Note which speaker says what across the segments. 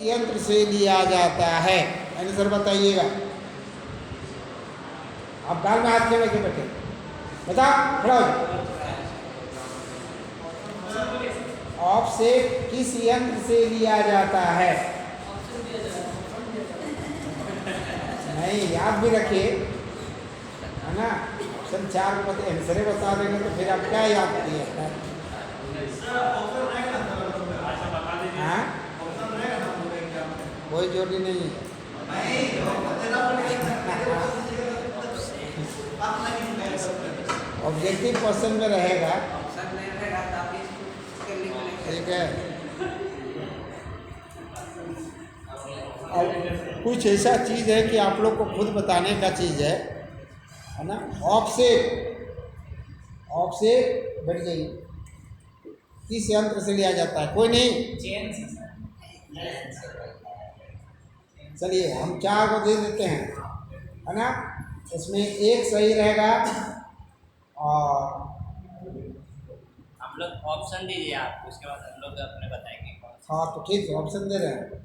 Speaker 1: यंत्र से लिया जाता है। आंसर बताइएगा। आप गाल में हाथ क्यों रखे बैठे? बता, खड़ा हो। ऑफसेट किस यंत्र से लिया जाता है? नहीं, याद भी रखिए, है ना। ऑप्शन 4 को आंसर बता देंगे तो फिर आप क्या याद किए? हाँ, कोई जरूरी नहीं है। ऑब्जेक्टिव क्वेश्चन में रहेगा, ठीक है। अब कुछ ऐसा चीज़ है कि आप लोग को खुद बताने का चीज़ है ना। ऑफसेट बैठ जाइए, किस यंत्र से लिया जाता है? कोई नहीं, चलिए हम 4 को दे देते हैं, है ना। इसमें एक सही रहेगा और
Speaker 2: हम लोग ऑप्शन दीजिए आप, उसके बाद हम लोग अपने बताएंगे।
Speaker 1: हाँ तो ठीक है, ऑप्शन दे रहे हैं।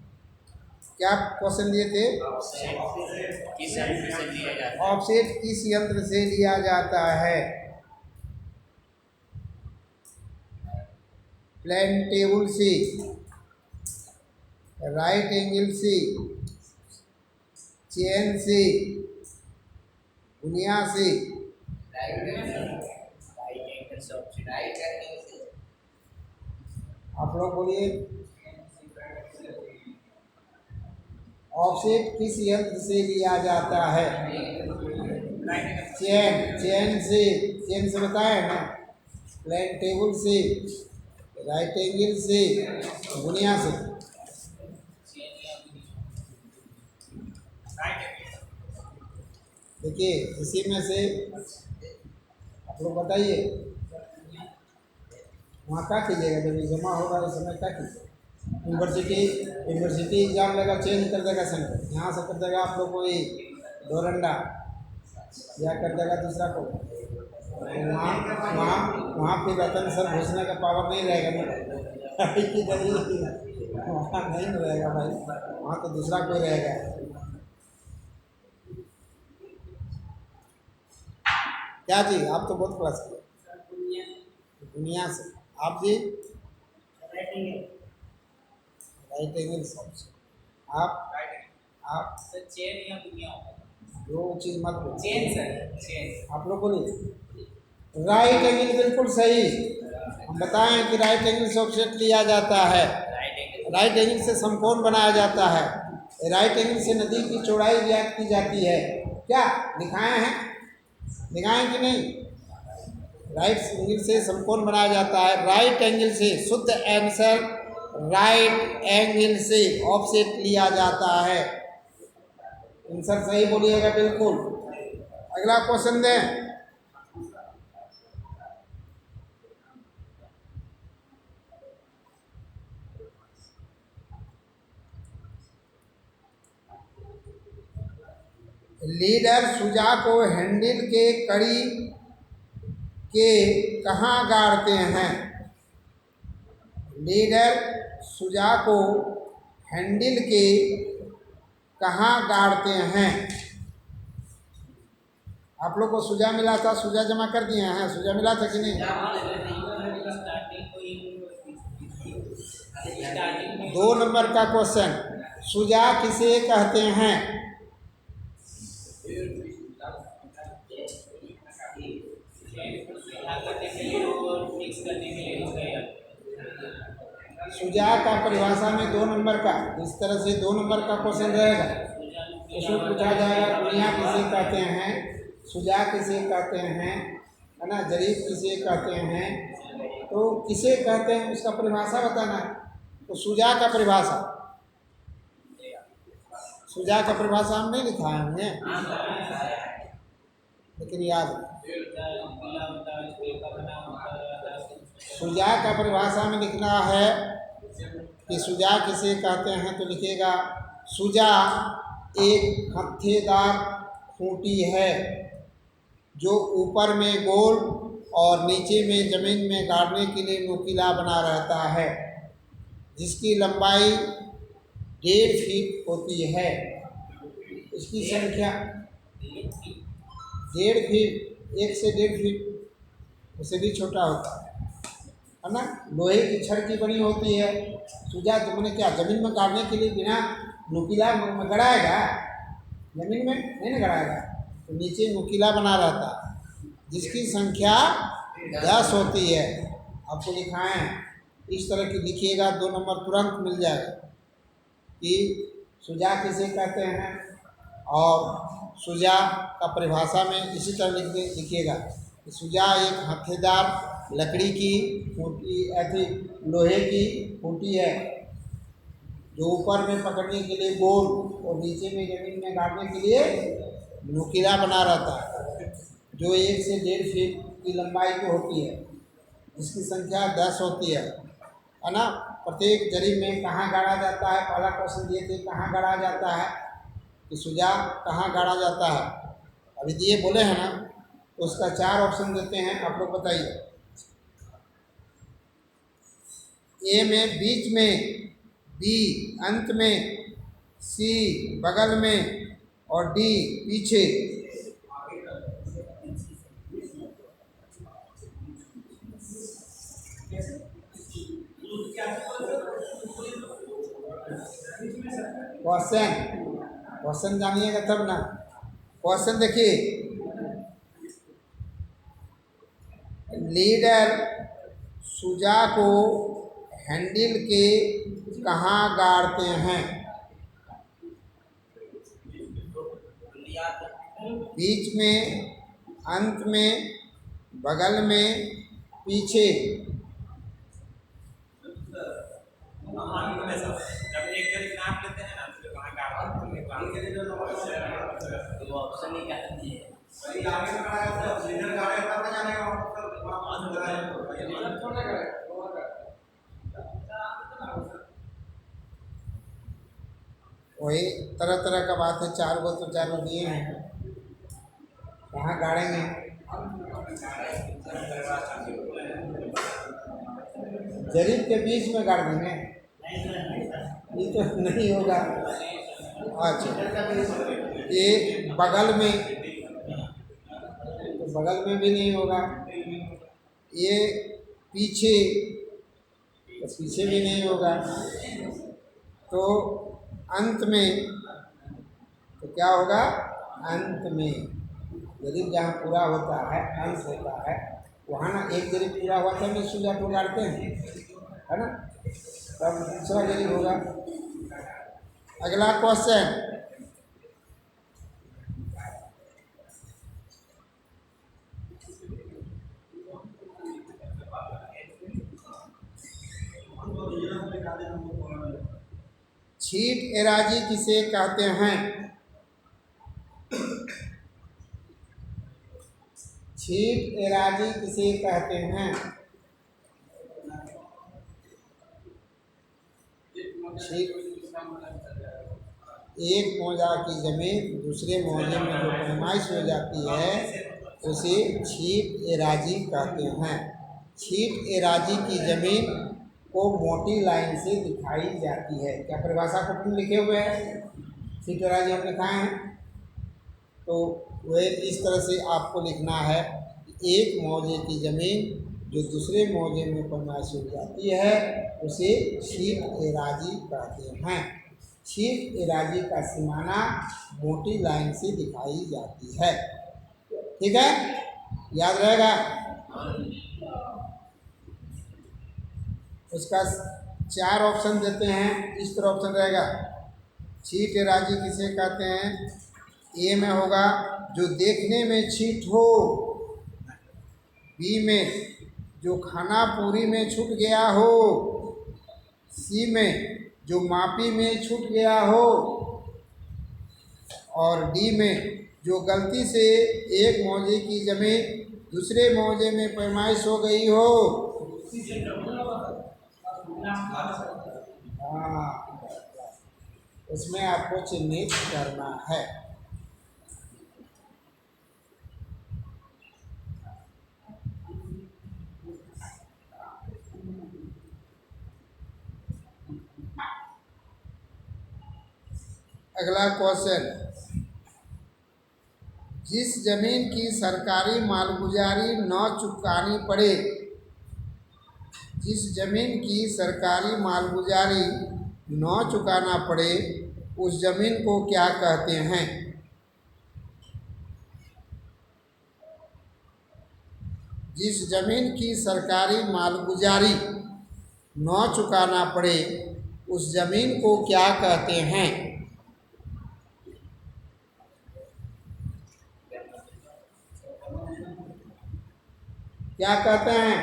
Speaker 1: क्या क्वेश्चन दिए थे?
Speaker 2: किस यंत्र से लिया जाता है?
Speaker 1: ऑफसेट किस यंत्र से लिया जाता है? प्लेन टेबल से, राइट एंगल से, चेन से, दुनिया से। आप लोग बोलिए, ऑफसेट किस यंत्र से लिया जाता है? चेन से बताया ना, प्लेन टेबल से, राइट एंगल से, दुनिया से। देखिए इसी में से आप लोग बताइए, वहाँ क्या कीजिएगा जब जमा होगा उस समय क्या कीजिएगा? यूनिवर्सिटी एग्जाम लगा, चेंज कर देगा सेंटर, यहाँ से कर देगा आप लोग कोई डोरंडा, या कर देगा दूसरा को। वहाँ वहाँ वहाँ फिर रतन सर घुसने का पावर नहीं रहेगा ना कि वहाँ नहीं रहेगा भाई, वहाँ तो दूसरा कोई रहेगा। क्या जी, आप तो बहुत क्लास किए दुनिया से। आप जी राइट एंगल से। आप
Speaker 2: चेन या दुनिया
Speaker 1: दो चीज मत बोलो।
Speaker 2: Chain sir, chain.
Speaker 1: आप लोग बोलिए राइट एंगल, बिल्कुल सही। हम बताएं कि राइट एंगल से ऑफसेट लिया जाता है। राइट एंगल से समकोण बनाया जाता है। राइट एंगल से नदी की चौड़ाई ज्ञात की जाती है। क्या दिखाए हैं? दिखाएं कि नहीं? राइट एंगल से समकोण बनाया जाता है। राइट एंगल से, शुद्ध आंसर राइट एंगल से ऑफसेट लिया जाता है। आंसर सही बोलिएगा बिल्कुल। अगला क्वेश्चन दें। लीडर सुजा को हैंडल के कड़ी के कहाँ गाड़ते हैं? लीडर सुजा को हैंडल के कहाँ गाड़ते हैं? आप लोग को सुजा मिला था, सुजा जमा कर दिए हैं? सुजा मिला था कि नहीं? 2 नंबर का क्वेश्चन, सुजा किसे कहते हैं? सुजा का परिभाषा में 2 नंबर का, इस तरह से 2 नंबर का क्वेश्चन रहेगा। उसमें पूछा जाएगा दुनिया किसे कहते हैं, सुजा किसे कहते हैं, है ना, जरीब किसे कहते हैं। तो किसे कहते हैं उसका परिभाषा बताना है। तो सुजा का परिभाषा, सुजा का परिभाषा हम नहीं लिखा है हमने, लेकिन याद सुजा का परिभाषा में लिखना है कि सुजा किसे कहते हैं। तो लिखिएगा सुजा एक हत्थेदार खूंटी है जो ऊपर में गोल और नीचे में जमीन में गाड़ने के लिए नुकीला बना रहता है, जिसकी लंबाई 1.5 फीट होती है। इसकी संख्या 1.5 फीट, 1 से 1.5 फीट, उससे भी छोटा होता है ना। लोहे की छड़ की बनी होती है। सुजा मैंने क्या ज़मीन में गाड़ने के लिए बिना नुकीला में गड़ाएगा? ज़मीन में नहीं ना गड़ाएगा, तो नीचे नुकीला बना रहता है, जिसकी संख्या 10 होती है। आपको लिखाएं, इस तरह की लिखिएगा, 2 नंबर तुरंत मिल जाएगा कि सुजा किसे कहते हैं। और सुजा का परिभाषा में इसी तरह लिखिएगा कि सुजा एक हत्थेदार लकड़ी की खूंटी, ऐसी लोहे की खूंटी है, जो ऊपर में पकड़ने के लिए गोल और नीचे में ज़मीन में गाड़ने के लिए नुकीला बना रहता है, जो 1 से 1.5 फीट की लंबाई की होती है, जिसकी संख्या 10 होती है ना। प्रत्येक जरीब में कहाँ गाड़ा जाता है? पहला क्वेश्चन दिए थे, कहाँ गाड़ा जाता है, कि सुजा कहाँ गाड़ा जाता है। अभी दिए बोले हैं ना, तो उसका 4 ऑप्शन देते हैं, आप लोग बताइए। ए में बीच में, बी अंत में, सी बगल में और डी पीछे। क्वेश्चन क्वेश्चन जानिएगा तब ना। क्वेश्चन देखिए, लीडर सुजा को हैंडल के कहाँ गाड़ते हैं? बीच में, अंत में, बगल में, पीछे।
Speaker 2: जब एक जरिए नाप लेते हैं ना, तो कहाँ गाड़ते हैं? तो ऑप्शन ही क्या है?
Speaker 1: वही तरह तरह का बात है। 4 गो तो 4 दिए हैं, कहाँ गाड़ेंगे? जरीब के बीच में गाड़ देंगे, ये तो नहीं होगा। अच्छा, ये बगल में, तो बगल में भी नहीं होगा। ये पीछे, तो पीछे भी नहीं होगा। तो अंत में, तो क्या होगा? अंत में। जरीब जहाँ पूरा होता है, अंत होता है, वहाँ ना एक जरीब पूरा हुआ था, मैं सुजा को गाड़ते हैं, है ना, तब दूसरा जरीब होगा। अगला क्वेश्चन, छीट एराजी किसे कहते हैं? छीट एराजी किसे कहते हैं? एक मौजा की जमीन दूसरे मौजे में जो पैमाइश हो जाती है, उसे छीट एराजी कहते हैं। छीट एराजी की जमीन को मोटी लाइन से दिखाई जाती है। क्या परिभाषा को तुम लिखे हुए हैं? छीट एराजी हम लिखाए हैं, तो वह इस तरह से आपको लिखना है कि एक मौजे की ज़मीन जो दूसरे मौजे में पैमाइश हो जाती है, उसे छीट एराजी कहते हैं। छीट एराजी का सीमाना मोटी लाइन से दिखाई जाती है। ठीक है, याद रहेगा। उसका 4 ऑप्शन देते हैं, इस तरह ऑप्शन रहेगा। छीट एराजी किसे कहते हैं? ए में होगा जो देखने में छीट हो, बी में जो खाना पूरी में छूट गया हो, सी में जो मापी में छूट गया हो, और डी में जो गलती से एक मौजे की जमीन दूसरे मौजे में पैमाइश हो गई हो। हाँ, उसमें आपको चिन्हित करना है। अगला क्वेश्चन, जिस जमीन की सरकारी मालगुजारी न चुकानी पड़े, जिस जमीन की सरकारी मालगुजारी न चुकाना पड़े उस जमीन को क्या कहते हैं? जिस जमीन की सरकारी मालगुजारी न चुकाना पड़े उस जमीन को क्या कहते हैं? क्या कहते हैं?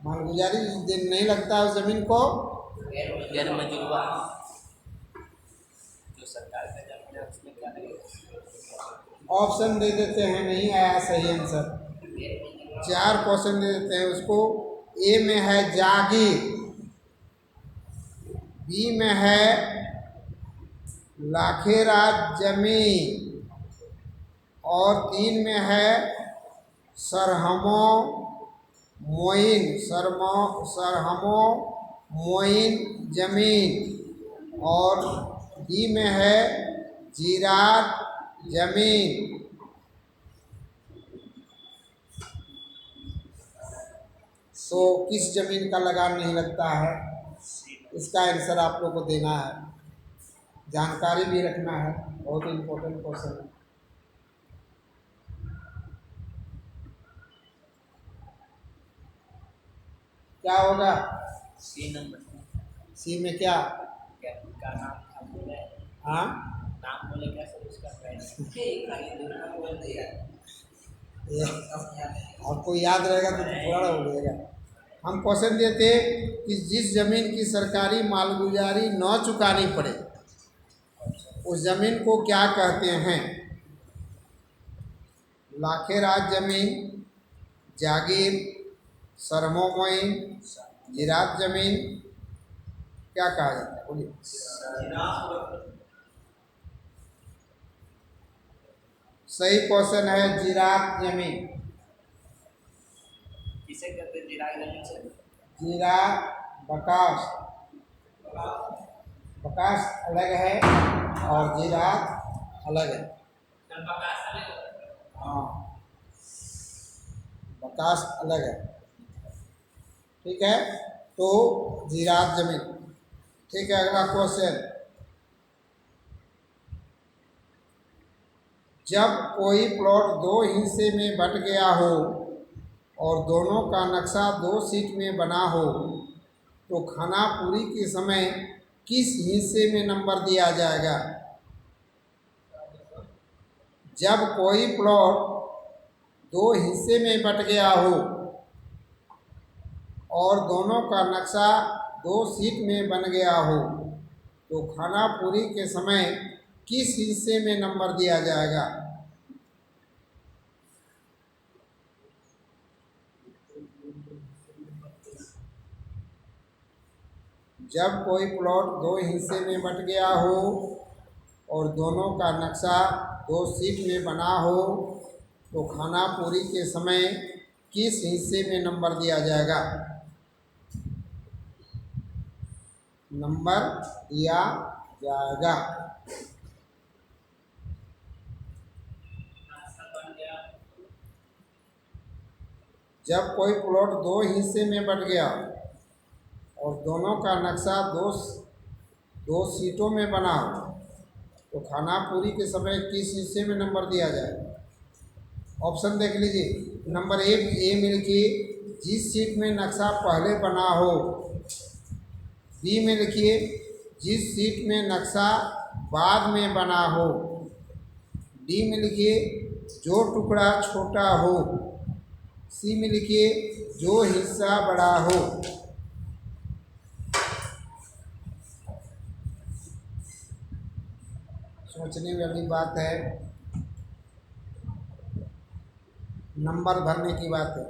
Speaker 1: मालगुजारी दिन नहीं लगता उस जमीन को
Speaker 2: गैर मंजूर जो सरकार का जमीन है उसमें क्या लगेगा?
Speaker 1: ऑप्शन दे देते हैं, नहीं आया सही आंसर। 4 क्वेश्चन दे देते हैं उसको। ए में है जागीर, बी में है लाखेराज जमीन और 3 में है सरहमो मोइन जमीन और डी में है जीरात जमीन। तो किस जमीन का लगान नहीं लगता है, इसका आंसर आप लोग को देना है, जानकारी भी रखना है, बहुत इम्पोर्टेंट क्वेश्चन है। क्या होगा?
Speaker 2: सी नंबर।
Speaker 1: सी में क्या?
Speaker 2: क्या का नाम बोले?
Speaker 1: हाँ,
Speaker 2: नाम बोले क्या सर उसका?
Speaker 1: आपको याद रहेगा तो थोड़ा हो जाएगा। हम क्वेश्चन देते कि जिस जमीन की सरकारी मालगुजारी न चुकानी पड़े उस जमीन को क्या कहते हैं? लाखेराज जमीन, जागीर, सरमोमोइन, जीरात जमीन, क्या कहा जाता है? बोलिए। सही क्वेश्चन है जीरात जमीन।
Speaker 2: किसे कहते हैं जीरात जमीन से?
Speaker 1: जीरा बकास, बकास अलग है और जीरात अलग है। हाँ, बकास अलग है, ठीक है। तो जीरात जमीन, ठीक है। अगला क्वेश्चन, जब कोई प्लॉट 2 हिस्से में बंट गया हो और दोनों का नक्शा 2 शीट में बना हो तो खानापुरी के समय किस हिस्से में नंबर दिया जाएगा? जब कोई प्लॉट 2 हिस्से में बंट गया हो और दोनों का नक्शा 2 शीट में बन गया हो तो खानापुरी के समय किस हिस्से में नंबर दिया जाएगा? जब कोई प्लॉट 2 हिस्से में बंट गया हो और दोनों का नक्शा 2 शीट में बना हो तो खानापुरी के समय किस हिस्से में नंबर दिया जाएगा? नंबर दिया जाएगा। जब कोई प्लॉट 2 हिस्से में बंट गया और दोनों का नक्शा 2 शीटों में बना तो खानापुरी के समय किस हिस्से में नंबर दिया जाए? ऑप्शन देख लीजिए। नंबर 1 ए में लिखिए जिस शीट में नक्शा पहले बना हो। बी में लिखिए जिस शीट में नक्शा बाद में बना हो। डी में लिखिए जो टुकड़ा छोटा हो। सी में लिखिए जो हिस्सा बड़ा हो। सोचने वाली बात है, नंबर भरने की बात है।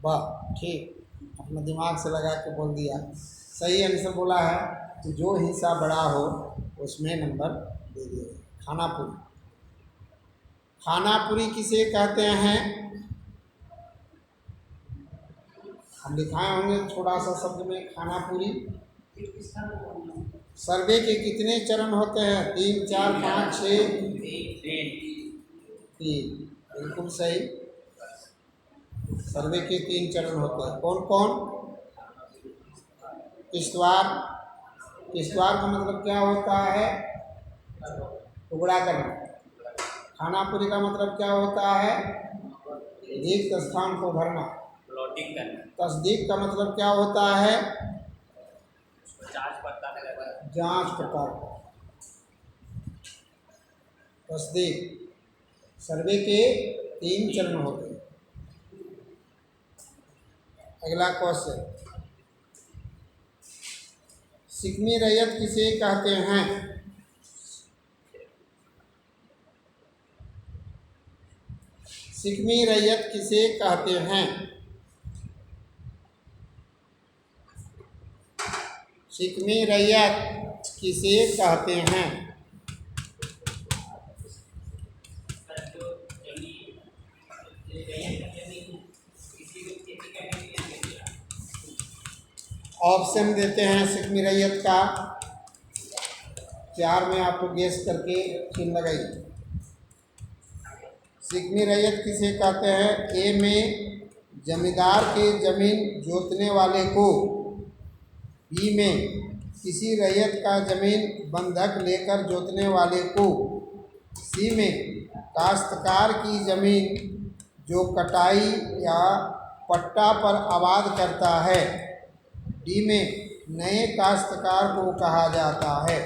Speaker 1: वाह, ठीक, अपना दिमाग से लगा के बोल दिया। सही आंसर बोला है कि जो हिस्सा बड़ा हो उसमें नंबर दे दिए। खानापुरी, खानापुरी किसे कहते हैं? लिखाए होंगे थोड़ा सा शब्द में खाना पूरी। सर्वे के कितने चरण होते हैं? 3, 4, 5, 6? 3। बिल्कुल सही। सर्वे के 3 चरण होते हैं। कौन कौन? किश्तवाड़। किश्तवाड़ का मतलब क्या होता है? टुकड़ा करना। खानापुरी का मतलब क्या होता है? रिक्त स्थान को भरना।
Speaker 2: प्लॉटिंग करना।
Speaker 1: तस्दीक का मतलब क्या होता है?
Speaker 2: जांच पड़ताल करना।
Speaker 1: जांच पड़ताल। तस्दीक। सर्वे के 3 चरण होते हैं। अगला क्वेश्चन, सिकमी रैयत किसे कहते हैं? सिकमी रैयत किसे कहते हैं? सिकमी रैयत किसे कहते हैं? ऑप्शन देते हैं सिकमी रैयत का। 4 में आपको गेस करके चिन्ह लगाइए। सिकमी रैयत किसे कहते हैं? ए में जमींदार के जमीन जोतने वाले को। बी में किसी रैयत का जमीन बंधक लेकर जोतने वाले को। सी में काश्तकार की जमीन जो कटाई या पट्टा पर आबाद करता है। डी में नए काश्तकार को कहा जाता है।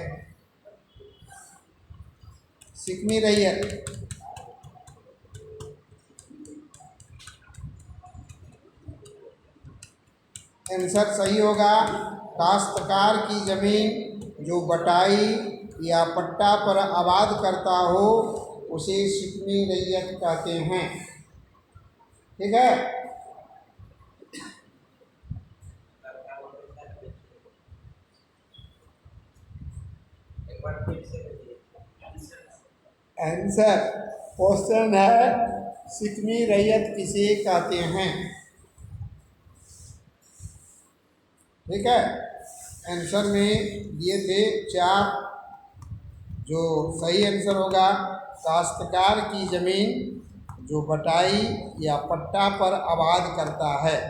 Speaker 1: सिकमी रैयत आंसर सही होगा। काश्तकार की ज़मीन जो बटाई या पट्टा पर आबाद करता हो उसे सिकमी रैयत कहते हैं। ठीक है। आंसर क्वेश्चन है सिकमी रैयत किसे कहते हैं। ठीक है। आंसर में दिए थे 4, जो सही आंसर होगा काश्तकार की ज़मीन जो बटाई या पट्टा पर आबाद करता है।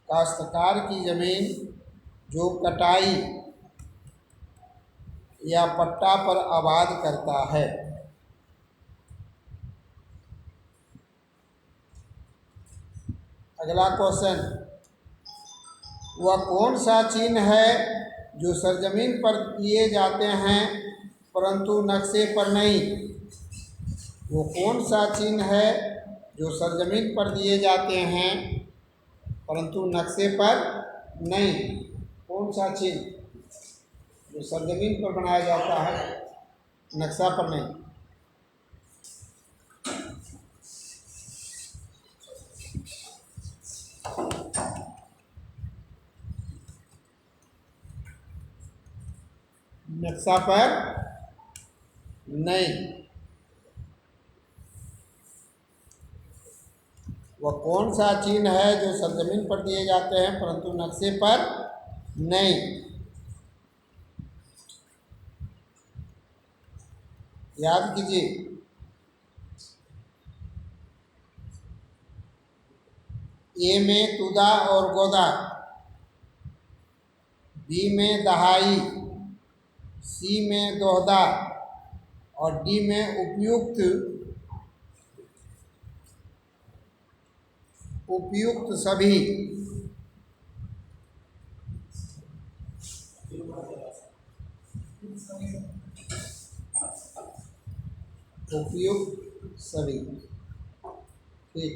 Speaker 1: काश्तकार की ज़मीन जो कटाई या पट्टा पर आबाद करता है। अगला क्वेश्चन, वह कौन सा चिन्ह है जो सरजमीन पर दिए जाते हैं परंतु नक्शे पर नहीं? वो कौन सा चिन्ह है जो सरजमीन पर दिए जाते हैं परंतु नक्शे पर नहीं? कौन सा चिन्ह जो सरजमीन पर बनाया जाता है, नक्शा पर नहीं? नक्शा पर नहीं। वह कौन सा चिन्ह है जो सरजमीन पर दिए जाते हैं परंतु नक्शे पर नहीं? याद कीजिए। ए में तुदा और गोदा, बी में दहाई, सी में दोहदा और डी में उपयुक्त सभी। उपयुक्त सभी। ठीक।